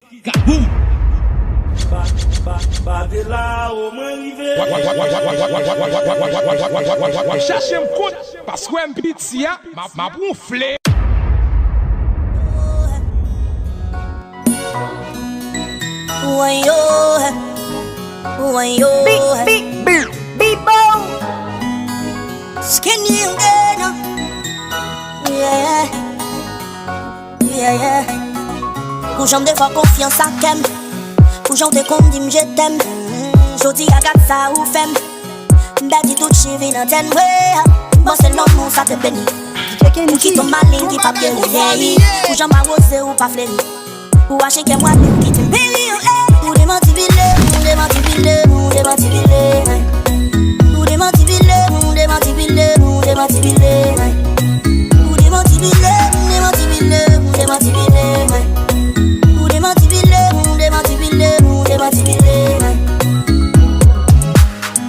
Kaboum! Cherchez un compte parce que un petit m'a gonflé. Big bone, skinny again. Yeah. Pour j'en des fois confiance à Kem. Pour j'en des comme dit je t'aime. Jodi a gat ça ou femme. Daddy tout chivi dans ten way. Bon c'est non mon ça te béni. Pour qui tombe malin qui pas bien réveillé. Pour j'en m'arroser ou pas fléri. Pour acheter que moi qui te béni. Pour des mantibilés, pour des mantibilés, pour des mantibilés. Pour des mantibilés, pour des mantibilés, pour des mantibilés. Pour des mantibilés, pour des mantibilés, pour des mantibilés. Pour des mantibilés, pour des mantibilés, pour des mantibilés.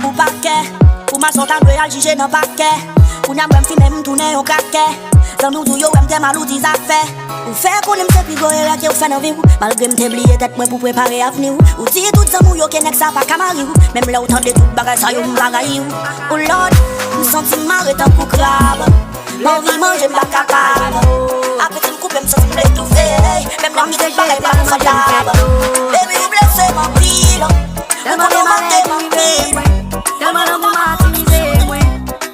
Pour paquet, pour ma sonde à juger dans paquet. Pour n'y a même fin même tourner au craquet. Dans nous yo aime tes malou des affaires. Ou faire qu'on aime se pigoyer là qui ou fait dans vie. Malgré me t'oublier tête moi pour préparer avenir. Ou dire tout ça mou yo qu'est ça pas camari. Même là autant de tout bagage ça yo m'bagaille. Oh Lord, me senti marre tant pour crabe. Mon vie manger pas capable. Après me couper me senti me l'étouffer. Même là me t'ai pas confortable. Baby ou blessé mon pile. On connaît ma tête mon pile. Tellement on m'a matimisé moi.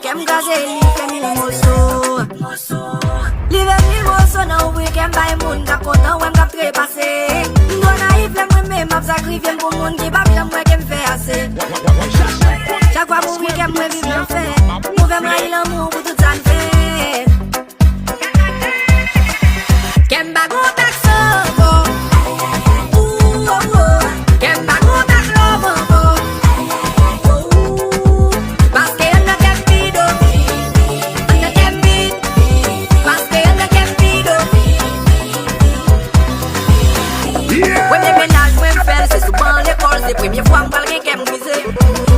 Qu'aime gazer, qu'aime le morceau. Live mille morceaux dans le week-end by moon. Kap content ou m'kap trépassé. M'doit naïf moi-même m'a sacrifié pour monde qui pas bien moi qui me fait assez. Chaque fois mon week-end moi vive l'enfer. Mauvais m'raille l'amour pour tout ça le fait. Qu'aime pas gros taxo. Qu'aime pas gros taxo. C'est première fois m'parle rien qu'elle m'brise.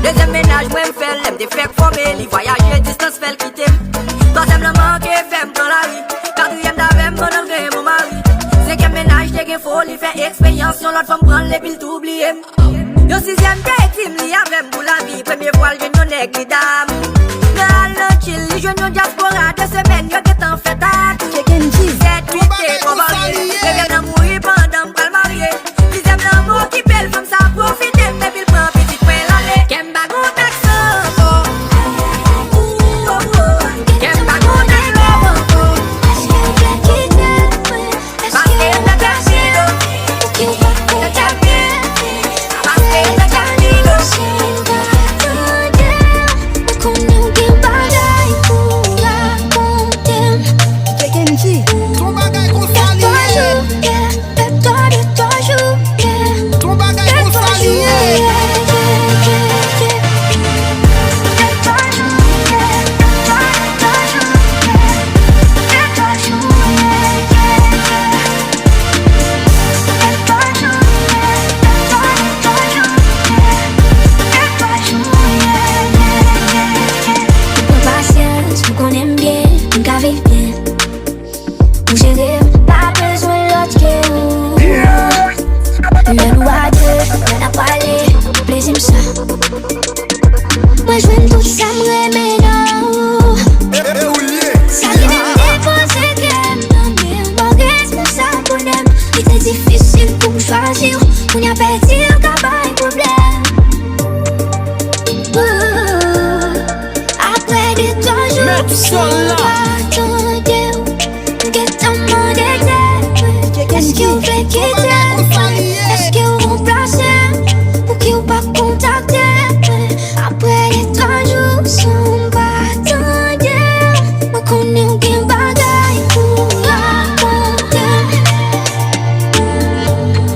Deuxième ménage moi m'fait l'aime des fake formés. Li voyager distance fait le quitter. Troisième le manque fait m'prend la vie. Quatrième d'avem mon engré mon mari. Cinquième ménage t'es qu'un folie fait expérience. Yon l'autre femme prendre les piles t'oublier. Yon sixième t'es team li avec pour la vie. Première fois le jeune yon nègre dame. Dans le chill li jeune yon diaspora. 2 semaines yon qu'est en fait à tout. 7, 8 t'es convalé. Reviens dans mourir pendant m'pral marier. Dixième l'amour qui pèle femme ça profite. Mais il prend petite poil aller. Qu'aime pas gros taxo. Qu'aime pas gros taxo. Parce que y'a de cassilo. De champion. Parce que y'a de cassilo. Ton bagay qu'on s'allie. Ton bagay qu'on s'allie. Patience, vous qu'on aime bien, on qu'à vivre bien. Vous gérez, pas besoin de l'autre que vous. Le loup à deux, on a parlé, plaisir ça. Moi je veux tout ça, me reménant. Ça qui m'aime déposer qu'elle non mais bon responsable pour n'aime. Il était difficile pour me choisir. On y a perdu un cabane problème. Après des 3 jours, Sol là. Est-ce que vous faites quitter? Est-ce que vous remplacez? Ou qui vous pas contacter? Après les 3 jours, sont pas attendus. Moi connais aucun bagaille pour raconter.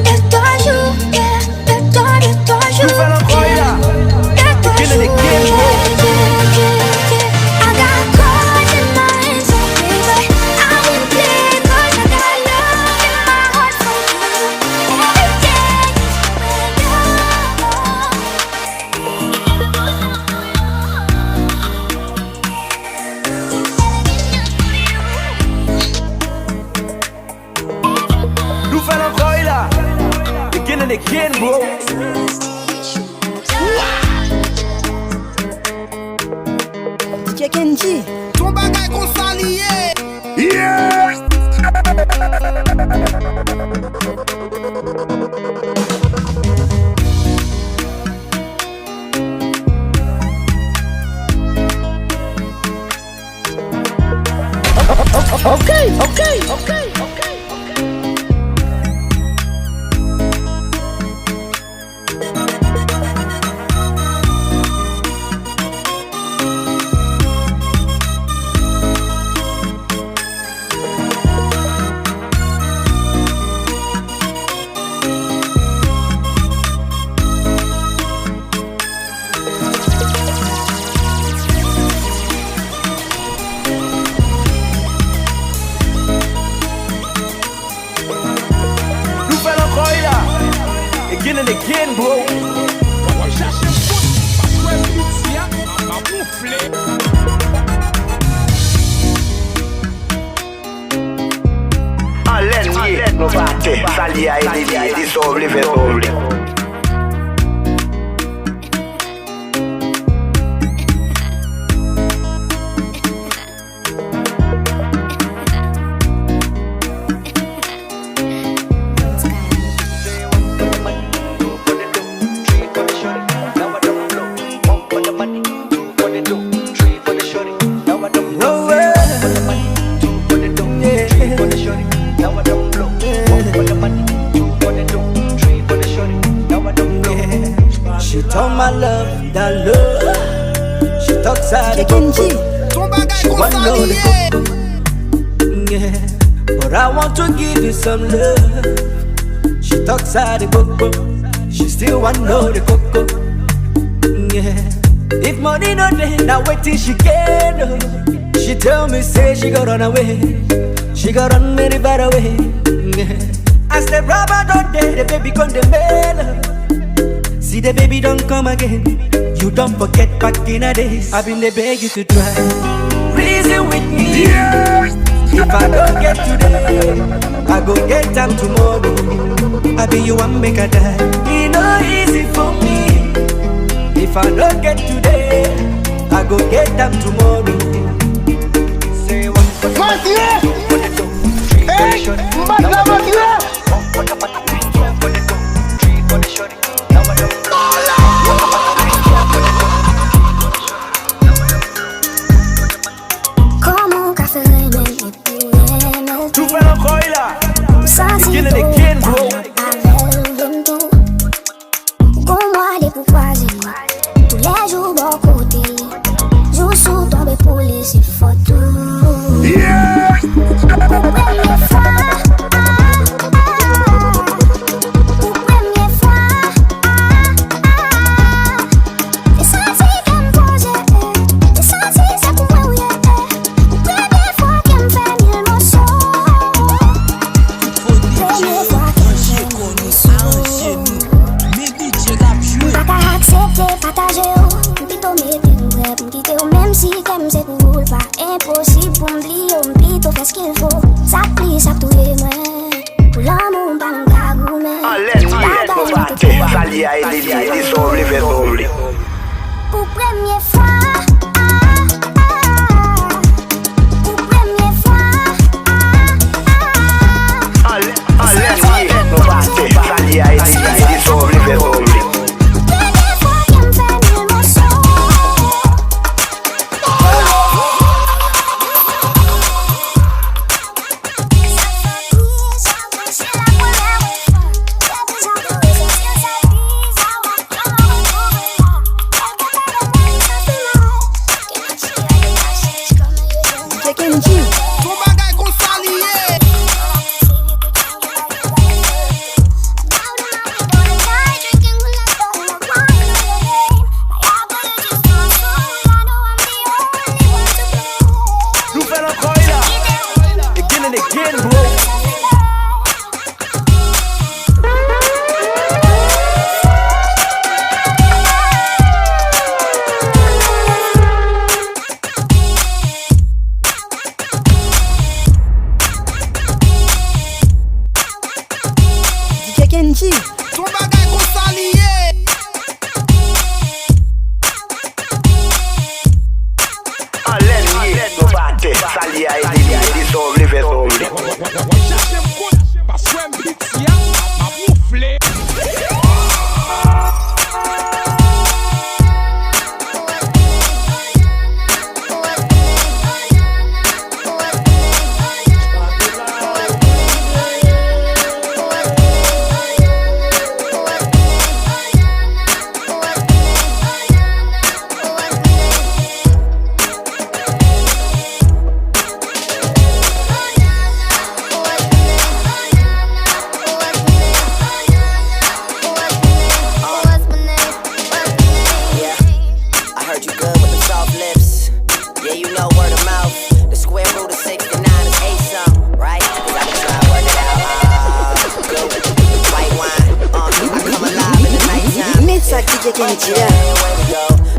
Les 3 jours, les 3 jours. Les 3 jours. I got caught in my hands, baby. I won't play 'cause I got love in my heart for you. and again, bro. DJ Kenji. Ton bagay kon sa liye. Yeah! Okay. Again and again, bro. Allen, no bate, salia e di sovli. She told my love, that love. She talks out the Kenji. Ton bagay She kon want sa know the liye. coco. Yeah, but I want to give you some love. She talks out the coco. She still want know the coco. Yeah, if money no day, now wait till she get up. She tell me say she got run away. She got run very far away. Yeah. I said rubber don't day, the baby con the mail. See the baby don't come again. You don't forget back in the days. I've been the beg you to try. Reason with me. If I don't get today, I go get them tomorrow. I be you one make a die. It no easy for me. If I don't get today, I go get them tomorrow. Say one for the Mathieu! Hey! Mbata Mathieu! Comment qu'a fait aimer et puis aimer Tu fais encore là. ça Again and again, bro. avec le tout. Qu'on aller pour croiser tous les jours bon côté. Joue sous tomber pour laisser photo. Pour première fois. Pour première fois. Et ça c'est comme projet. Et ça c'est ça pour moi oui. Première fois qu'elle me fait mille morceaux. Première fois qu'elle me fait mille morceaux. Pas accepter, partager, plutôt mettre nous rêves, quitter même si comme c'est cool, pas impossible pour m'oublier, plutôt faire ce qu'il faut. Ça plie, ça tout est moi. Pour l'amour, pas un gagou, mais. Allen, no bate, salia e di sovli. Pour première fois. Pour première fois. Allen, no bate, salia e di sovli. Première fois qu'elle me fait mille morceaux. DJ Kenji. Ton bagay kon sa liye. Son bagay kon sa liye. Alen liye, nou bate, sali a edi somli ve somli. Chache m kout, paswe m bit ya, ma moufle.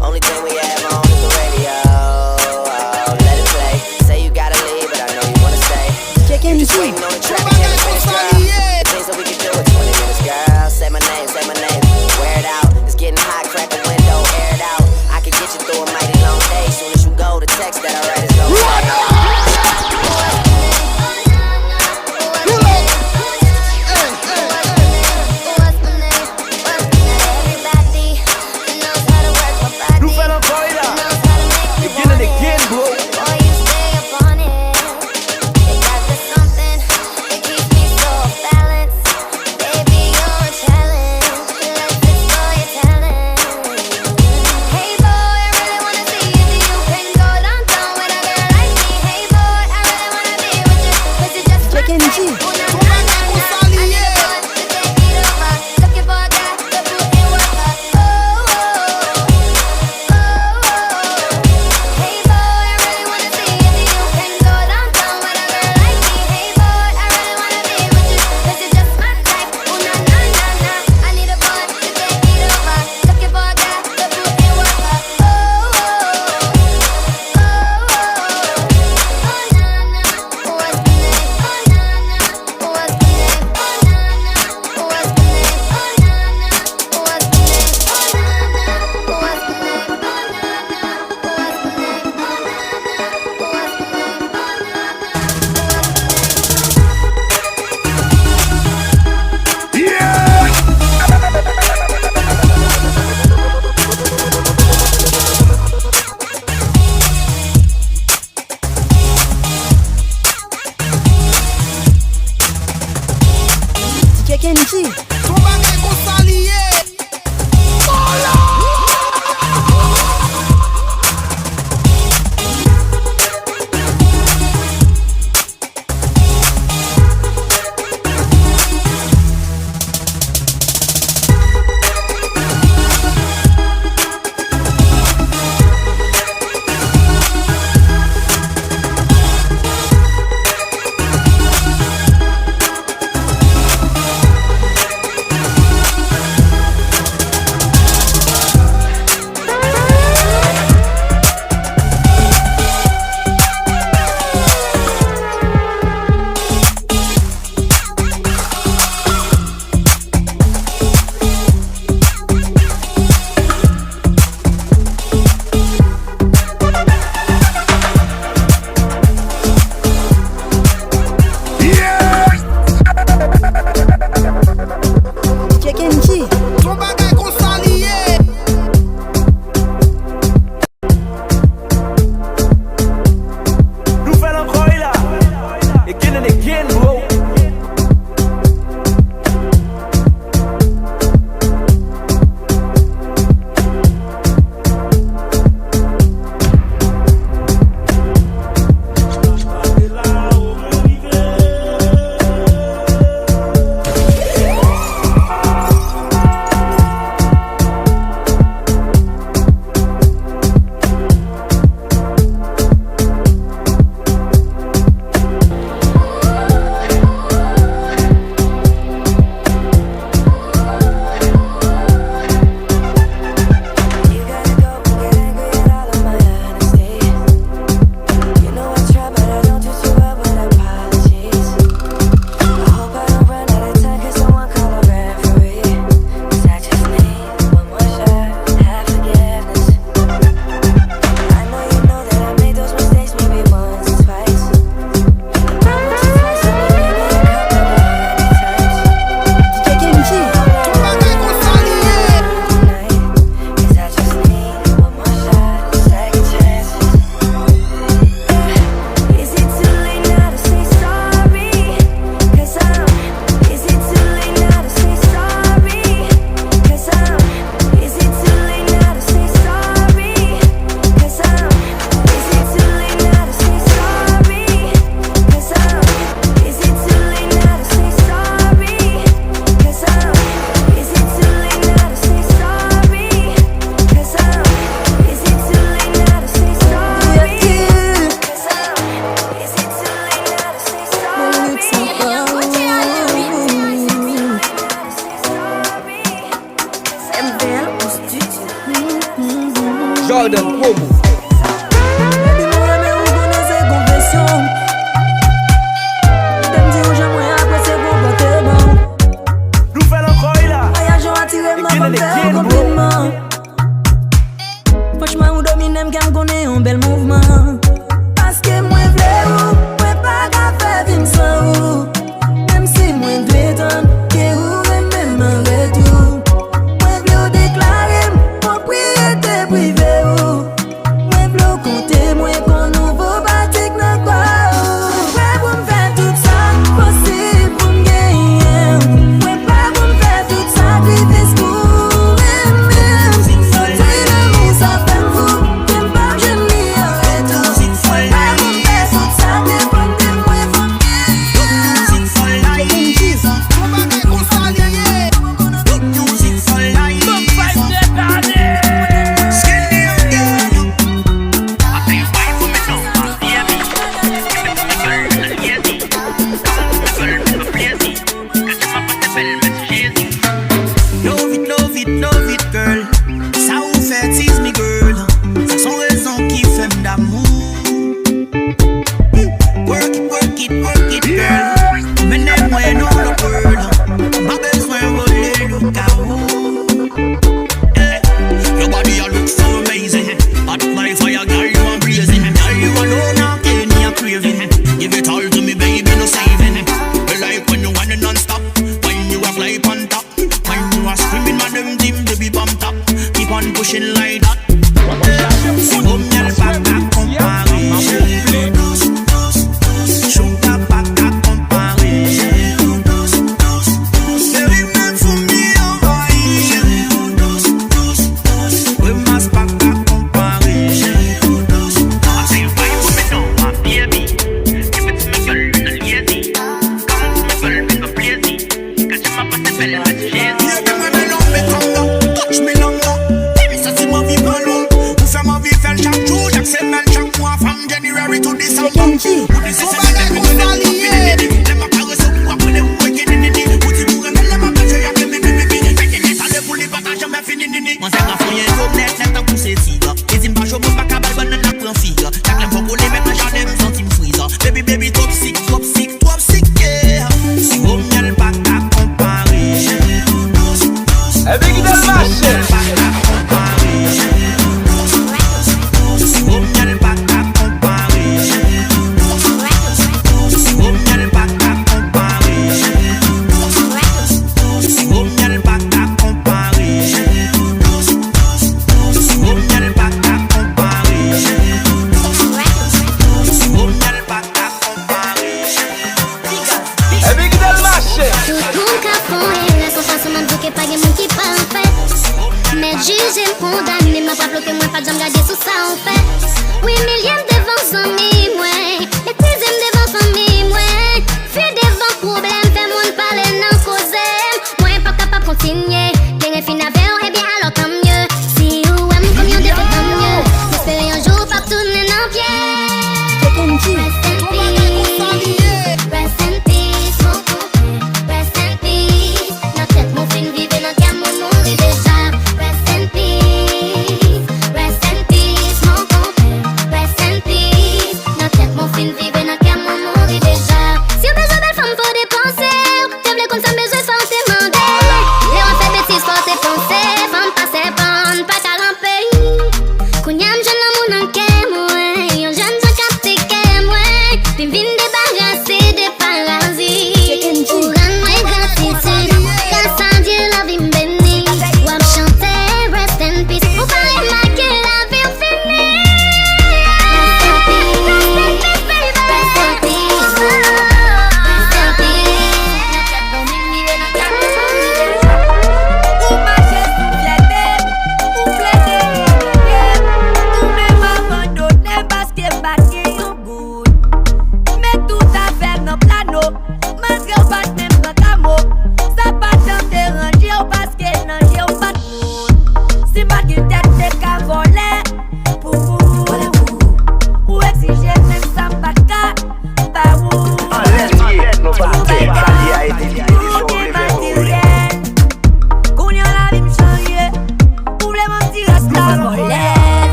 Only thing we have on is the radio. Oh, let it play. Say you gotta leave, but I know you wanna stay. You just waiting on the track and can't finish, girl. The things that we can do in 20 minutes, girl. Say my name, wear it out. It's getting hot, crack the window, air it out. I can get you through a mighty long day. Soon as you go, the text that I write is gonna say. Everybody knows Jordan Bobo. Franchement, ou domine, m'aime connaît un bel mouvement. Parce que moi, v'lais ou, moi, pas qu'à faire vivre sans ou. Même si moi, v'lais tant, que ou, même en retour. Moi, v'lais ou déclarer, propriété privée ou. Moi, v'lais ou compter, moi, qu'on nouveau bâtique dans quoi ou. Moi, pour m'faire tout ça, possible pour m'gagner. Moi, pas pour m'faire tout ça, sacrifice pour.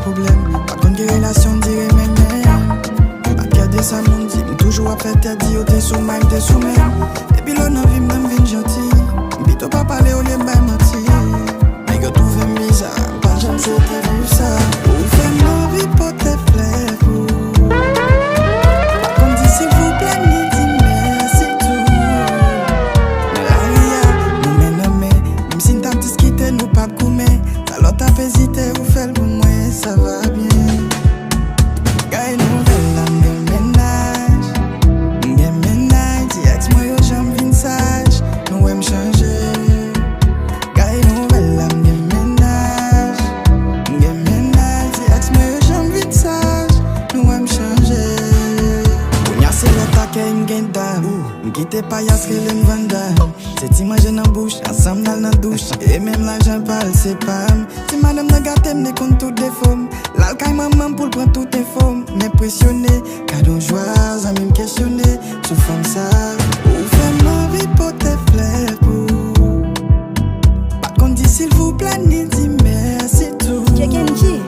problèmes. Pas de relation, dirait même. Regardez ça, mon dit, toujours à faire tête, dit, t'es sous même, t'es sous même. Et puis l'on a vu, m'aime, vin gentil. Puis t'as pas parlé, au lieu de mentir. Mais que tout fait bizarre, pas jamais c'était vu ça. Ou fait ma vie pour tes fleurs. Pas comme dit, s'il vous plaît, ni dit merci tout. Mais la ria, nous mène, même si t'as dit quitter, nous pas coumer. Ça l'autre a fait hésiter, ou fait pour moi, ça va bien. Gagne nouvelle âme de ménage. Gagne ménage, dis ex-moi yo j'aime vin sage. Nous aime changer. Gagne nouvelle âme de ménage. Gagne ménage, dis ex-moi yo j'aime vin sage. Nous aime changer. On y a c'est l'autre qui une gagne dame. M'quitte pas y'a ce qu'elle aime vendre. C'est image dans bouche, ensemble dans la douche. Et même l'argent parle, c'est pas. Si madame n'a gâté, m'ne compte toutes des femmes. L'alcaï maman pour prendre toutes les femmes. M'impressionné, cadeau joie, ça me questionné. Sous femme ça, ou fait ma vie pour tes fleurs. Pas qu'on dit s'il vous plaît, ni dit merci tout. Kenji.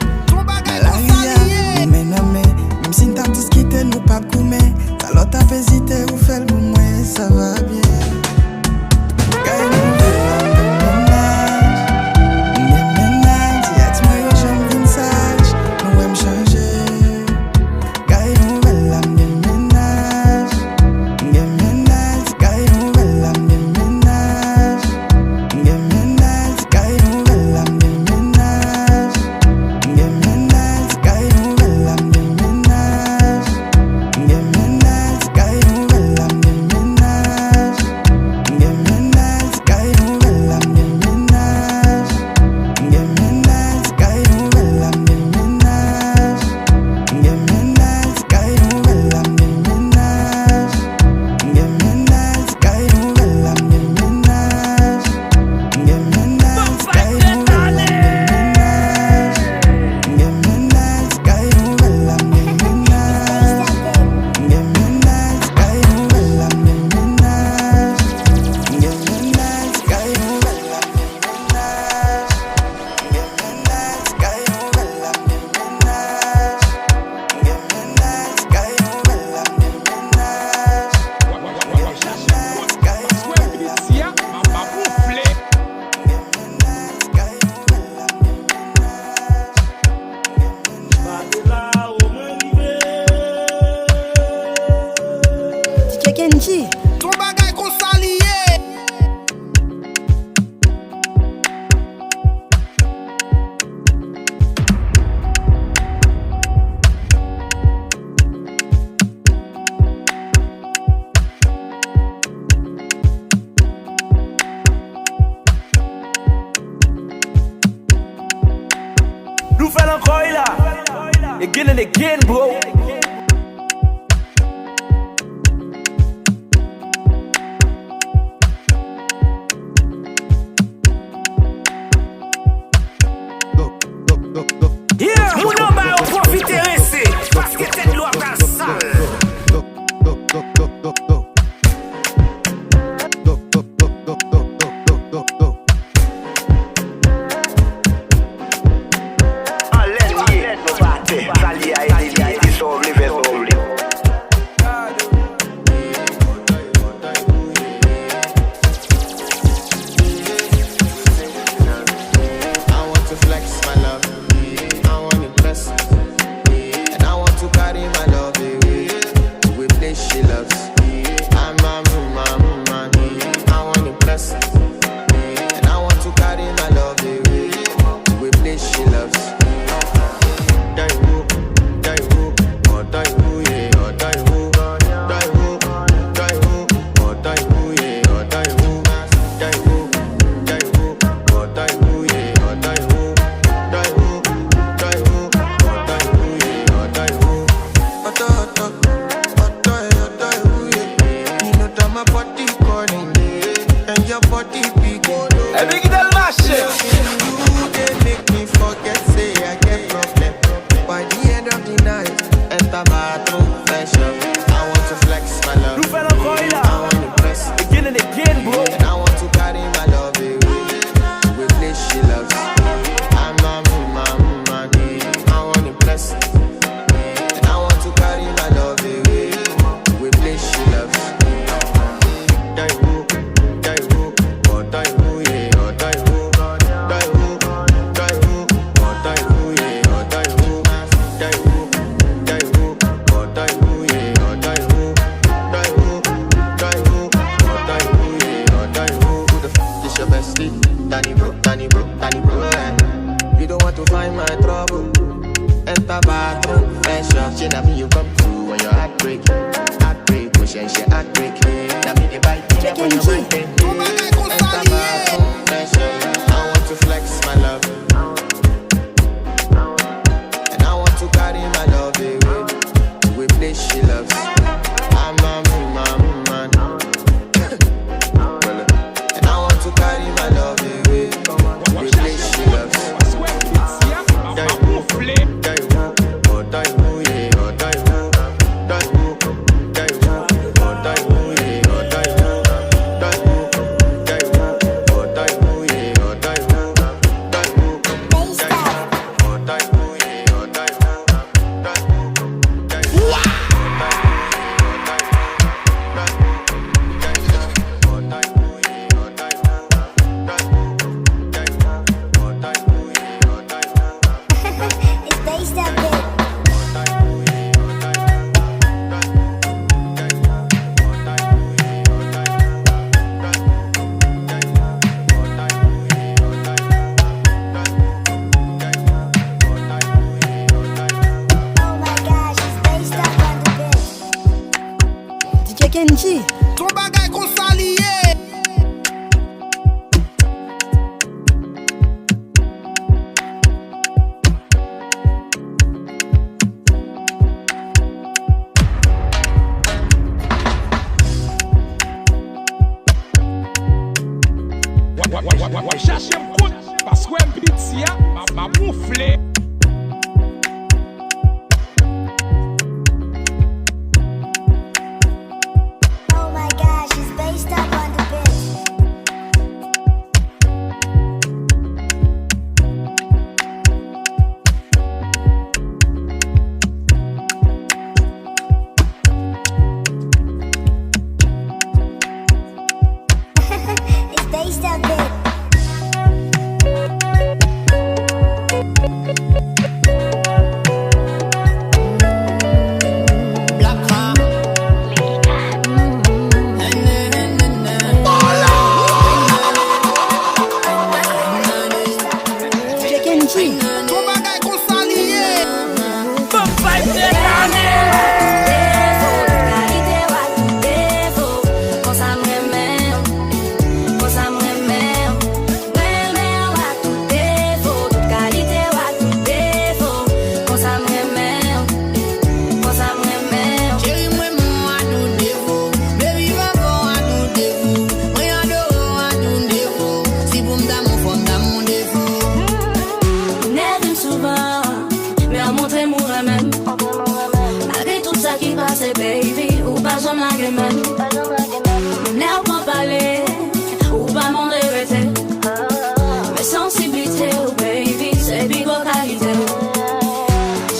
Mais la ria, mais même si t'as tout quitté, nous pas coumer. Ça l'autre a fait hésiter, ou fait pour moi, ça va bien. Gagne nouvelle âme de ménage. Gagne ménage, dis ex-moi yo j'aime vin sage. Nous aime changer. Gagne nouvelle âme de ménage. Gagne ménage, gagne nouvelle âme de ménage. Gagne ménage, gagne nouvelle âme de ménage. Gagne ménage, gagne nouvelle âme de ménage. Gagne ménage, gagne nouvelle âme de ménage. Kenji. Ton bagay qu'on s'allie. Nous faisons encore là. Again and again, bro. Yeah, nous n'avons pas profité ici. Parce que t'es de l'eau à ta salle. She na me you come to when your heartbreak, push and she heartbreak. Na me the bite me up on your mind, baby. Enter my confession. I want to flex my love, and I want to carry my love away to a place she loves. I'm a man, and I want to carry my love away to a place she loves. Kenji. Ton bagay kon sa liye. Cherche m'kout, parce que petit ya, m'a mouflé. Oh my gosh, it's based up on the beat. It's based up beat. Ton bagay kon sa liye. Baby, ou pas j'en ai même. Nerf pas parler, ou pas m'en répéter. Mes sensibilités, oh baby, c'est big qualité.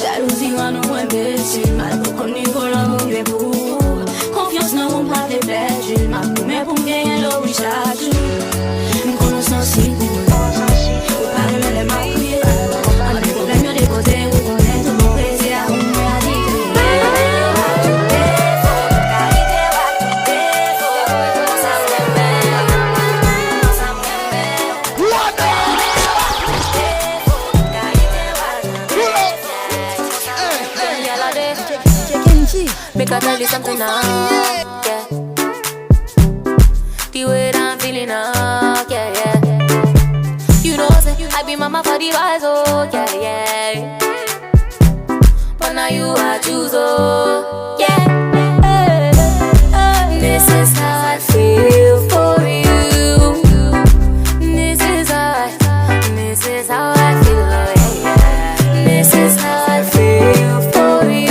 Jalousie, moi nous imbécile, mal pour qu'on y vole mon début. Confiance dans mon plat de plaisir, ma mais pour gagner l'eau, oui, chaque jour. Nous connaissons si cool, ou pas de les marquer. On a des problèmes de côté, ou on est tout mon plaisir, on est addict. Make I tell you something now, yeah. The way that I'm feeling now, yeah, yeah. You know, say I be mama for the wise, oh, yeah, yeah. But now you I choose, oh, yeah. This is how I feel for you. This is how I feel, oh, yeah. This is how I feel for you.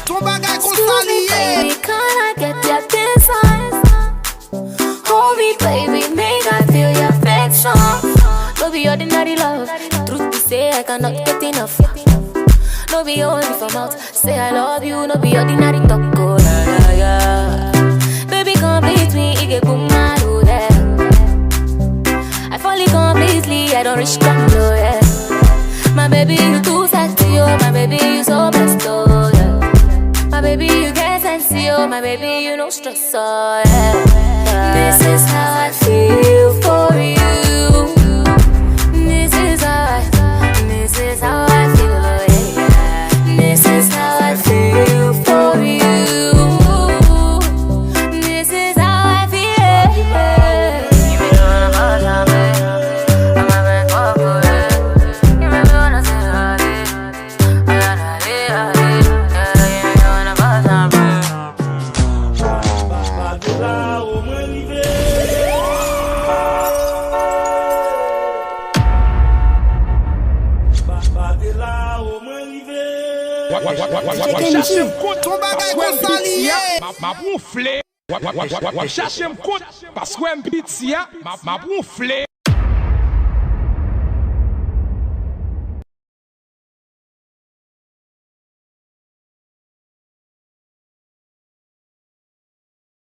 Ton bagay kon sa liye. Baby, can I get your design? Hold me, baby, make I feel your affection. No be ordinary love. Truth be say, I cannot get enough. No be only for mouth. Say I love you, no be ordinary talk. Oh, yeah, yeah, yeah. Baby, complete me, it get boom, I do that. fresh condo, yeah. My baby, you too sexy, oh. My baby, you so blessed, oh, yeah. My baby, you get sexy, oh. My baby, you no stress, oh, yeah. This is how I feel for you. This is how I feel, oh, yeah. This is how I feel for you. This is how I feel. Ton bagay kon saliye. Ma bouflé. Cherchez un code parce que un petit, ma bouflé.